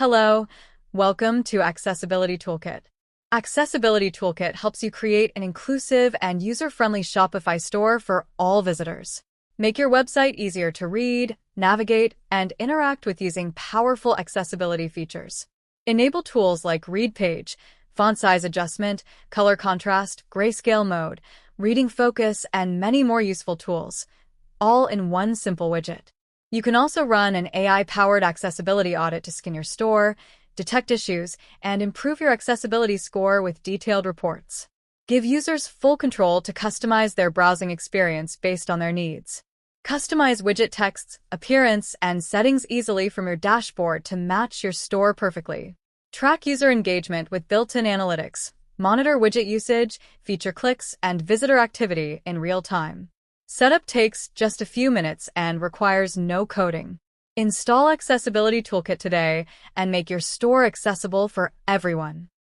Hello, welcome to Accessibility Toolkit. Accessibility Toolkit helps you create an inclusive and user-friendly Shopify store for all visitors. Make your website easier to read, navigate, and interact with using powerful accessibility features. Enable tools like Read Page, font size adjustment, color contrast, grayscale mode, reading focus, and many more useful tools, all in one simple widget. You can also run an AI-powered accessibility audit to scan your store, detect issues, and improve your accessibility score with detailed reports. Give users full control to customize their browsing experience based on their needs. Customize widget texts, appearance, and settings easily from your dashboard to match your store perfectly. Track user engagement with built-in analytics. Monitor widget usage, feature clicks, and visitor activity in real time. Setup takes just a few minutes and requires no coding. Install Accessibility Toolkit today and make your store accessible for everyone.